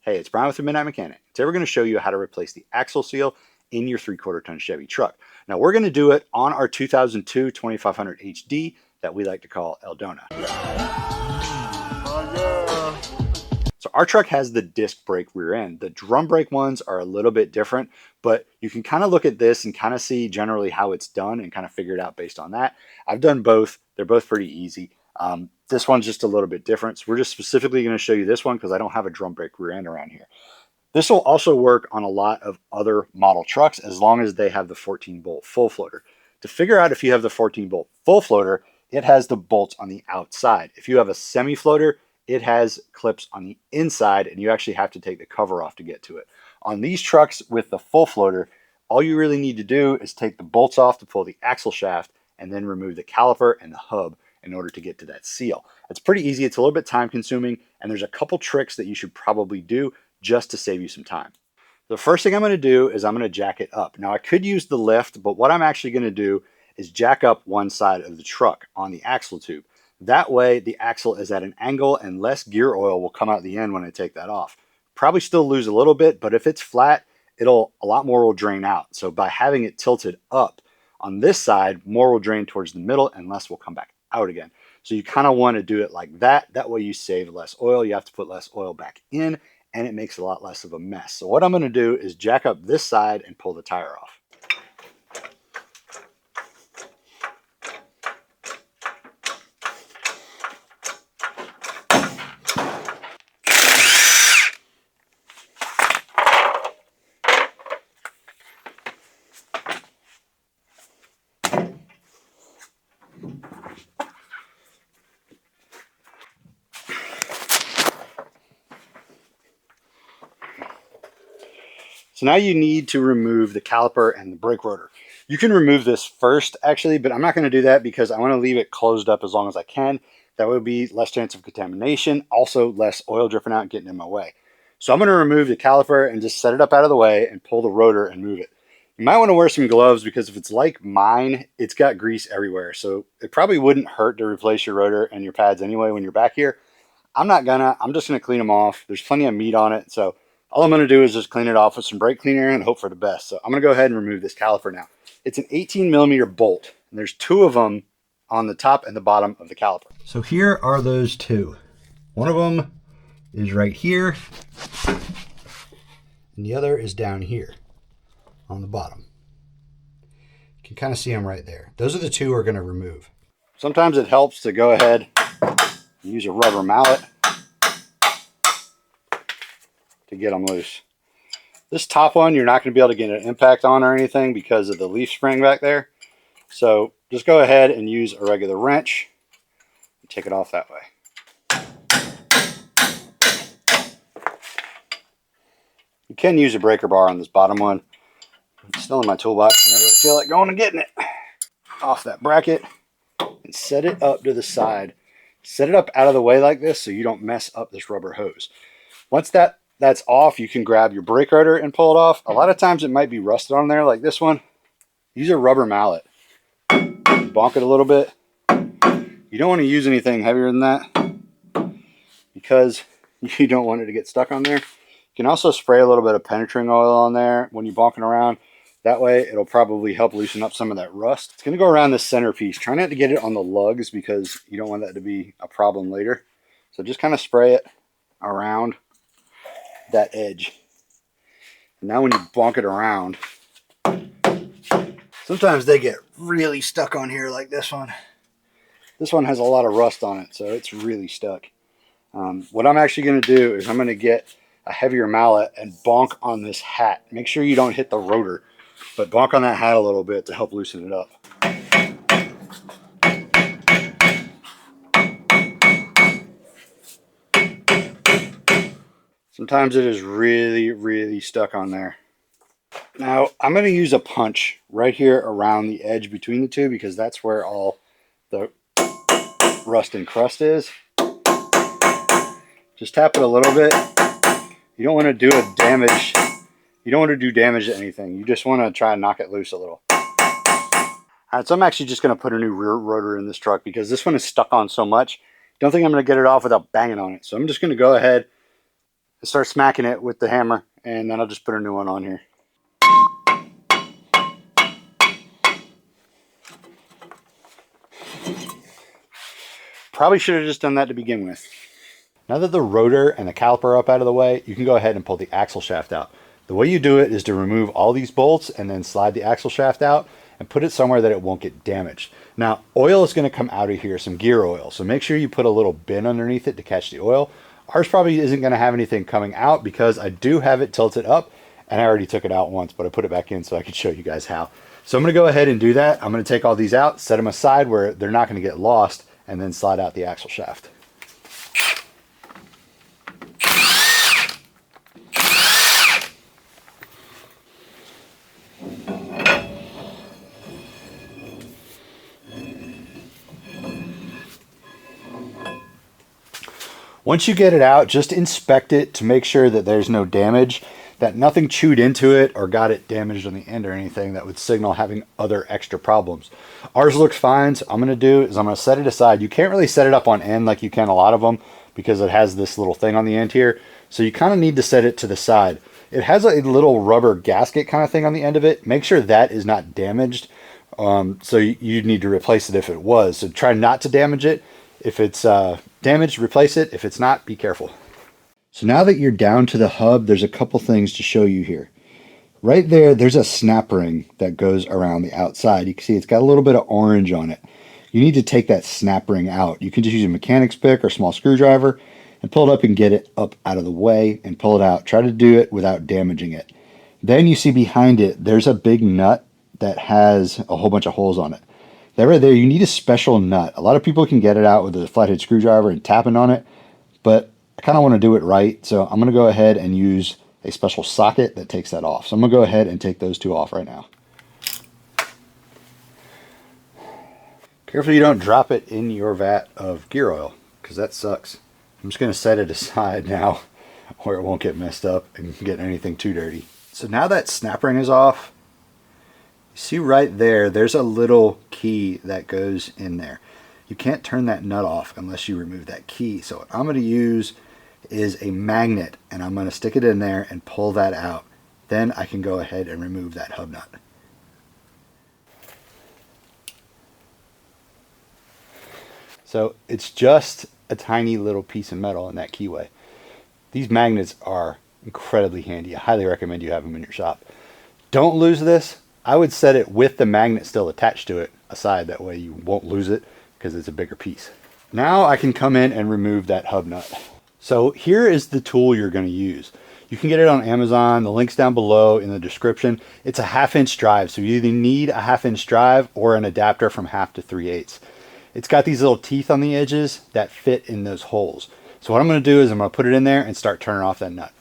Hey, it's Brian with the Midnight Mechanic. Today we're going to show you how to replace the axle seal in your 3/4 ton Chevy truck. Now we're going to do it on our 2002 2500 HD that we like to call Eldona. So our truck has the disc brake rear end. The drum brake ones are a little bit different, but you can kind of look at this and kind of see generally how it's done and kind of figure it out based on that. I've done both. They're both pretty easy. This one's just a little bit different. So we're just specifically going to show you this one because I don't have a drum brake rear end around here. This will also work on a lot of other model trucks as long as they have the 14-bolt full floater. To figure out if you have the 14-bolt full floater, it has the bolts on the outside. If you have a semi-floater, it has clips on the inside, and you actually have to take the cover off to get to it. On these trucks with the full floater, all you really need to do is take the bolts off to pull the axle shaft and then remove the caliper and the hub in order to get to that seal. It's pretty easy. It's a little bit time consuming, and there's a couple tricks that you should probably do just to save you some time. The first thing I'm going to do is I'm going to jack it up. Now I could use the lift, but what I'm actually going to do is jack up one side of the truck on the axle tube. That way the axle is at an angle and less gear oil will come out the end when I take that off. Probably still lose a little bit, but if it's flat, a lot more will drain out. So by having it tilted up on this side, more will drain towards the middle and less will come back out again. So you kind of want to do it like that. That way you save less oil. You have to put less oil back in and it makes a lot less of a mess. So what I'm going to do is jack up this side and pull the tire off. So now you need to remove the caliper and the brake rotor. You can remove this first actually, but I'm not going to do that because I want to leave it closed up as long as I can. That would be less chance of contamination, also less oil dripping out and getting in my way. So I'm going to remove the caliper and just set it up out of the way and pull the rotor and move it. You might want to wear some gloves because if it's like mine, it's got grease everywhere. So it probably wouldn't hurt to replace your rotor and your pads anyway when you're back here. I'm just going to clean them off. There's plenty of meat on it. So all I'm going to do is just clean it off with some brake cleaner and hope for the best. So I'm going to go ahead and remove this caliper now. It's an 18mm bolt, and there's two of them on the top and the bottom of the caliper. So here are those two. One of them is right here, and the other is down here on the bottom. You can kind of see them right there. Those are the two we're going to remove. Sometimes it helps to go ahead and use a rubber mallet to get them loose. This top one you're not going to be able to get an impact on or anything because of the leaf spring back there. So just go ahead and use a regular wrench and take it off that way. You can use a breaker bar on this bottom one. It's still in my toolbox. I never really feel like going and getting it. Off that bracket and set it up to the side. Set it up out of the way like this so you don't mess up this rubber hose. Once that's off, you can grab your brake rotor and pull it off. A lot of times it might be rusted on there like this one. Use a rubber mallet. Bonk it a little bit. You don't want to use anything heavier than that because you don't want it to get stuck on there. You can also spray a little bit of penetrating oil on there when you're bonking around. That way it'll probably help loosen up some of that rust. It's going to go around this centerpiece. Try not to get it on the lugs because you don't want that to be a problem later. So just kind of spray it around that edge. And now when you bonk it around, sometimes they get really stuck on here like this one. This one has a lot of rust on it, so it's really stuck. What I'm actually going to do is I'm going to get a heavier mallet and bonk on this hat. Make sure you don't hit the rotor, but bonk on that hat a little bit to help loosen it up. Sometimes it is really, really stuck on there. Now I'm going to use a punch right here around the edge between the two because that's where all the rust and crust is. Just tap it a little bit. You don't want to do damage. You don't want to do damage to anything. You just want to try and knock it loose a little. Alright, so I'm actually just going to put a new rear rotor in this truck because this one is stuck on so much. Don't think I'm going to get it off without banging on it. So I'm just going to go ahead start smacking it with the hammer, and then I'll just put a new one on here. Probably should have just done that to begin with. Now that the rotor and the caliper are up out of the way, you can go ahead and pull the axle shaft out. The way you do it is to remove all these bolts and then slide the axle shaft out and put it somewhere that it won't get damaged. Now, oil is going to come out of here, some gear oil, so make sure you put a little bin underneath it to catch the oil. Ours probably isn't going to have anything coming out because I do have it tilted up, and I already took it out once, but I put it back in so I could show you guys how. So I'm going to go ahead and do that. I'm going to take all these out, set them aside where they're not going to get lost, and then slide out the axle shaft. Once you get it out, just inspect it to make sure that there's no damage, that nothing chewed into it or got it damaged on the end or anything that would signal having other extra problems. Ours looks fine, so I'm going to do is I'm going to set it aside. You can't really set it up on end like you can a lot of them because it has this little thing on the end here. So you kind of need to set it to the side. It has a little rubber gasket kind of thing on the end of it. Make sure that is not damaged. So you'd need to replace it if it was. So try not to damage it. If it's damaged, replace it. If it's not, be careful. So now that you're down to the hub, there's a couple things to show you here. Right there, there's a snap ring that goes around the outside. You can see it's got a little bit of orange on it. You need to take that snap ring out. You can just use a mechanic's pick or small screwdriver and pull it up and get it up out of the way and pull it out. Try to do it without damaging it. Then you see behind it, there's a big nut that has a whole bunch of holes on it. That right there, you need a special nut. A lot of people can get it out with a flathead screwdriver and tapping on it, but I kind of want to do it right, so I'm going to go ahead and use a special socket that takes that off. So I'm going to go ahead and take those two off right now. Careful you don't drop it in your vat of gear oil, because that sucks. I'm just going to set it aside now where it won't get messed up and get anything too dirty. So now that snap ring is off, you see right there, there's a little key that goes in there. You can't turn that nut off unless you remove that key. So what I'm going to use is a magnet, and I'm going to stick it in there and pull that out. Then I can go ahead and remove that hub nut. So it's just a tiny little piece of metal in that keyway. These magnets are incredibly handy. I highly recommend you have them in your shop. Don't lose this. I would set it with the magnet still attached to it aside. That way you won't lose it because it's a bigger piece. Now I can come in and remove that hub nut. So here is the tool you're going to use. You can get it on Amazon. The link's down below in the description. It's a 1/2-inch drive. So you either need a 1/2-inch drive or an adapter from 1/2 to 3/8. It's got these little teeth on the edges that fit in those holes. So what I'm going to do is I'm going to put it in there and start turning off that nut.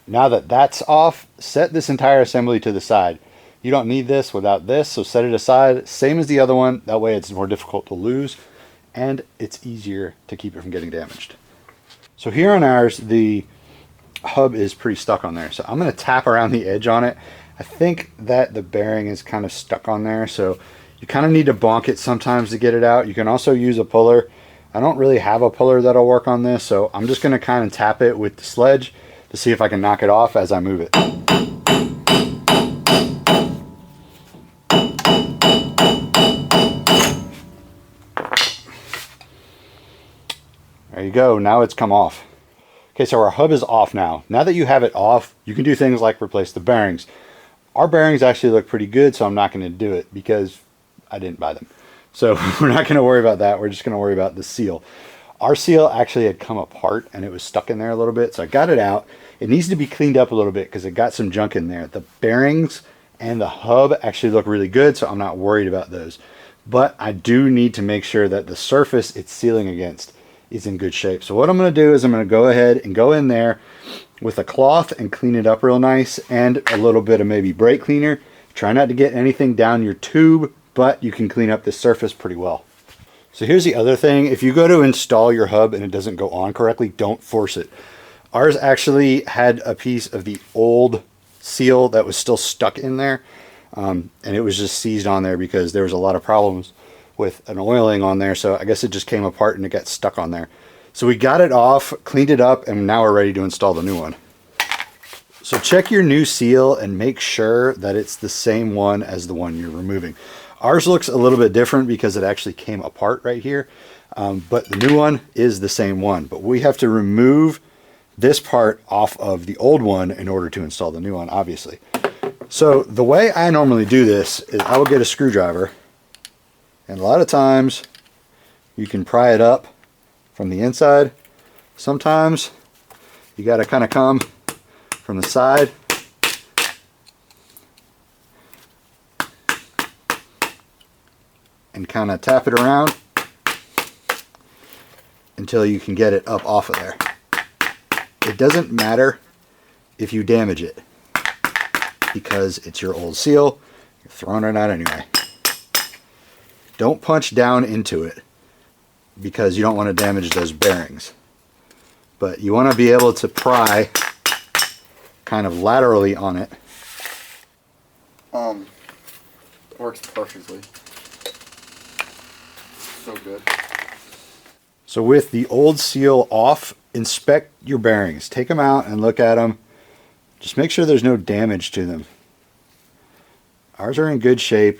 Now that that's off, set this entire assembly to the side. You don't need this without this, so set it aside. Same as the other one. That way it's more difficult to lose and it's easier to keep it from getting damaged. So here on ours, the hub is pretty stuck on there. So I'm going to tap around the edge on it. I think that the bearing is kind of stuck on there, so you kind of need to bonk it sometimes to get it out. You can also use a puller. I don't really have a puller that'll work on this, so I'm just going to kind of tap it with the sledge to see if I can knock it off as I move it. There you go, now it's come off. Okay, so our hub is off now. Now that you have it off, you can do things like replace the bearings. Our bearings actually look pretty good, so I'm not going to do it because I didn't buy them. So we're not going to worry about that. We're just going to worry about the seal. Our seal actually had come apart and it was stuck in there a little bit, so I got it out. It needs to be cleaned up a little bit because it got some junk in there. The bearings and the hub actually look really good, so I'm not worried about those. But I do need to make sure that the surface it's sealing against is in good shape. So what I'm going to do is I'm going to go ahead and go in there with a cloth and clean it up real nice and a little bit of maybe brake cleaner. Try not to get anything down your tube, but you can clean up the surface pretty well. So here's the other thing. If you go to install your hub and it doesn't go on correctly, don't force it. Ours actually had a piece of the old seal that was still stuck in there. And it was just seized on there because there was a lot of problems with an oiling on there. So I guess it just came apart and it got stuck on there. So we got it off, cleaned it up, and now we're ready to install the new one. So check your new seal and make sure that it's the same one as the one you're removing. Ours looks a little bit different because it actually came apart right here. But the new one is the same one. But we have to remove this part off of the old one in order to install the new one, obviously. So the way I normally do this is I will get a screwdriver, and a lot of times you can pry it up from the inside. Sometimes you got to kind of come from the side and kind of tap it around until you can get it up off of there. It doesn't matter if you damage it because it's your old seal. You're throwing it out anyway. Don't punch down into it because you don't want to damage those bearings. But you want to be able to pry kind of laterally on it. Works perfectly. So good. So with the old seal off, inspect your bearings. Take them out and look at them. Just make sure there's no damage to them. Ours are in good shape.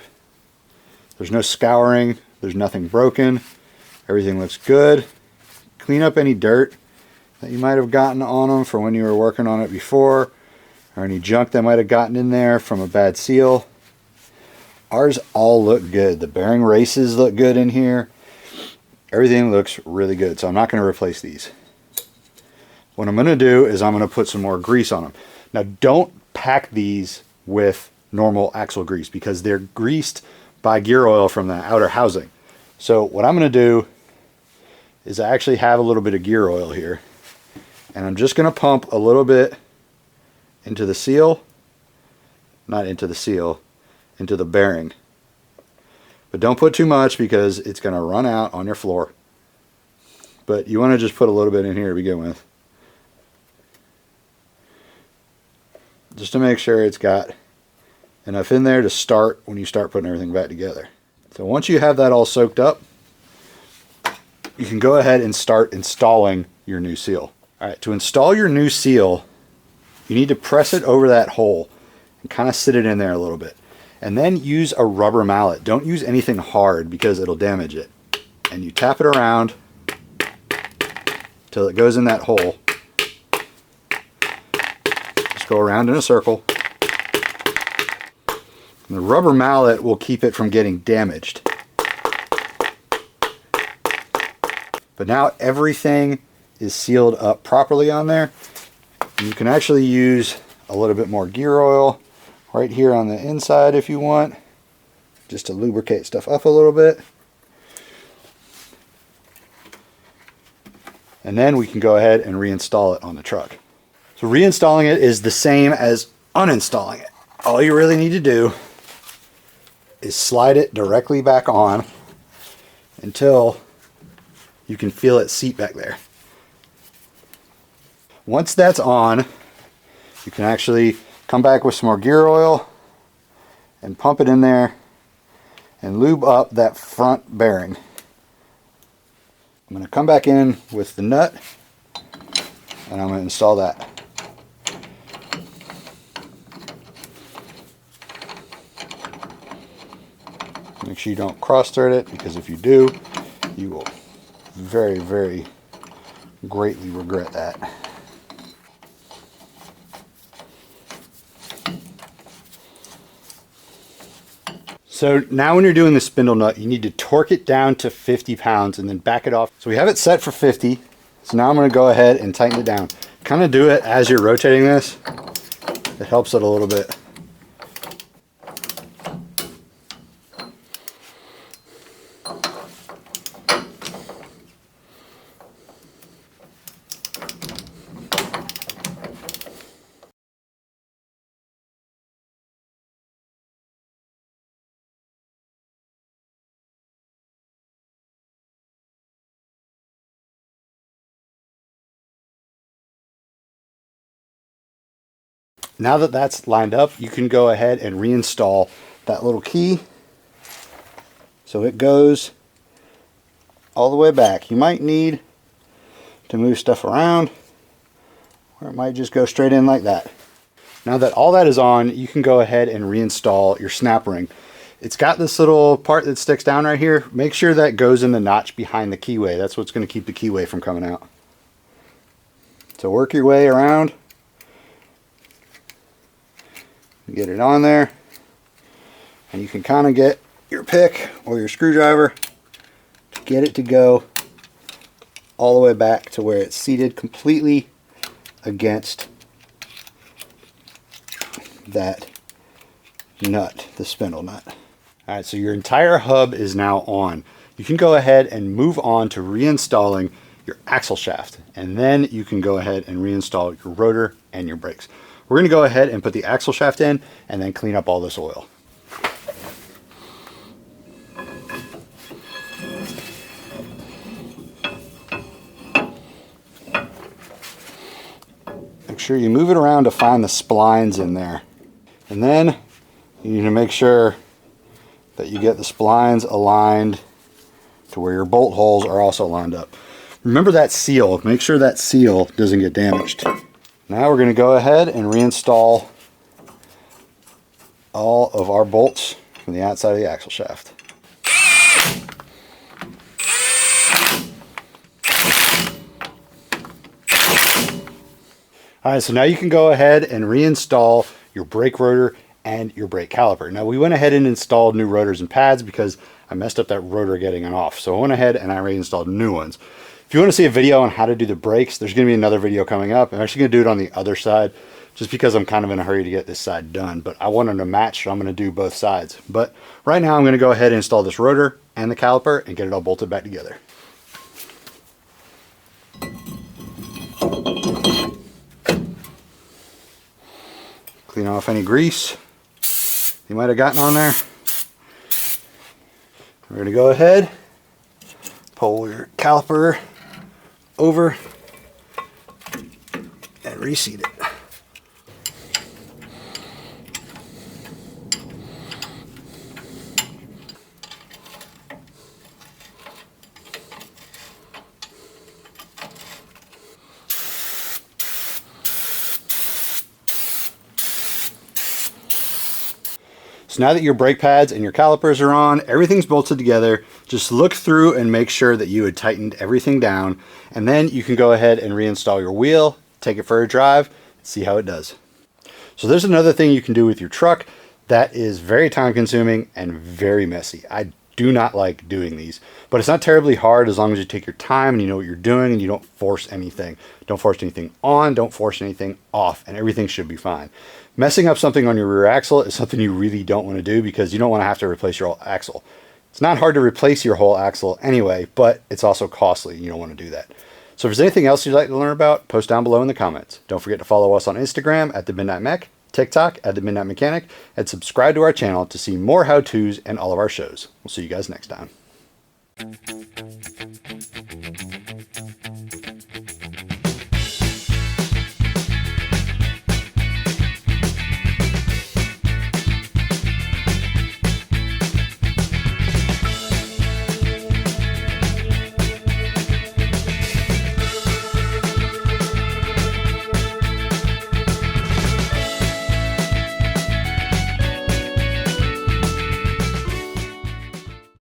There's no scouring. There's nothing broken. Everything looks good. Clean up any dirt that you might have gotten on them from when you were working on it before, or any junk that might have gotten in there from a bad seal. Ours all look good. The bearing races look good in here. Everything looks really good, so I'm not going to replace these. What I'm going to do is I'm going to put some more grease on them. Now don't pack these with normal axle grease because they're greased by gear oil from the outer housing. So what I'm going to do is I actually have a little bit of gear oil here, and I'm just going to pump a little bit into the seal, not into the seal, into the bearing. But don't put too much because it's going to run out on your floor. But you want to just put a little bit in here to begin with, just to make sure it's got enough in there to start when you start putting everything back together. So once you have that all soaked up, you can go ahead and start installing your new seal. All right, to install your new seal, you need to press it over that hole and kind of sit it in there a little bit. And then use a rubber mallet. Don't use anything hard because it'll damage it. And you tap it around till it goes in that hole. Just go around in a circle. And the rubber mallet will keep it from getting damaged. But now everything is sealed up properly on there. And you can actually use a little bit more gear oil right here on the inside if you want, just to lubricate stuff up a little bit. And then we can go ahead and reinstall it on the truck. So reinstalling it is the same as uninstalling it. All you really need to do is slide it directly back on until you can feel it seat back there. Once that's on, you can actually come back with some more gear oil and pump it in there and lube up that front bearing. I'm going to come back in with the nut and I'm going to install that. Make sure you don't cross thread it, because if you do, you will very, very greatly regret that. So now when you're doing the spindle nut, you need to torque it down to 50 pounds and then back it off. So we have it set for 50. So now I'm going to go ahead and tighten it down. Kind of do it as you're rotating this. It helps it a little bit. Now that that's lined up, you can go ahead and reinstall that little key. So it goes all the way back. You might need to move stuff around, or it might just go straight in like that. Now that all that is on, you can go ahead and reinstall your snap ring. It's got this little part that sticks down right here. Make sure that goes in the notch behind the keyway. That's what's going to keep the keyway from coming out. So work your way around. Get it on there. And you can kind of get your pick or your screwdriver to get it to go all the way back to where it's seated completely against that nut, the spindle nut. All right, so your entire hub is now on. You can go ahead and move on to reinstalling your axle shaft, and then you can go ahead and reinstall your rotor and your brakes. We're going to go ahead and put the axle shaft in and then clean up all this oil. Make sure you move it around to find the splines in there. And then you need to make sure that you get the splines aligned to where your bolt holes are also lined up. Remember that seal. Make sure that seal doesn't get damaged. Now we're going to go ahead and reinstall all of our bolts from the outside of the axle shaft. All right, so now you can go ahead and reinstall your brake rotor and your brake caliper. Now we went ahead and installed new rotors and pads because I messed up that rotor getting it off. So I went ahead and I reinstalled new ones. If you want to see a video on how to do the brakes, there's going to be another video coming up. I'm actually going to do it on the other side just because I'm kind of in a hurry to get this side done. But I want them to match, so I'm going to do both sides. But right now I'm going to go ahead and install this rotor and the caliper and get it all bolted back together. Clean off any grease you might have gotten on there. We're going to go ahead, pull your caliper over and reseat it. So now that your brake pads and your calipers are on, everything's bolted together, just look through and make sure that you had tightened everything down, and then you can go ahead and reinstall your wheel, take it for a drive, see how it does. So there's another thing you can do with your truck that is very time consuming and very messy. I do not like doing these, but it's not terribly hard as long as you take your time and you know what you're doing and you don't force anything. Don't force anything on, don't force anything off, and everything should be fine. Messing up something on your rear axle is something you really don't want to do because you don't want to have to replace your whole axle. It's not hard to replace your whole axle anyway, but it's also costly. You don't want to do that. So if there's anything else you'd like to learn about, post down below in the comments. Don't forget to follow us on Instagram at The Midnight Mech, TikTok at The Midnight Mechanic, and subscribe to our channel to see more how-tos and all of our shows. We'll see you guys next time.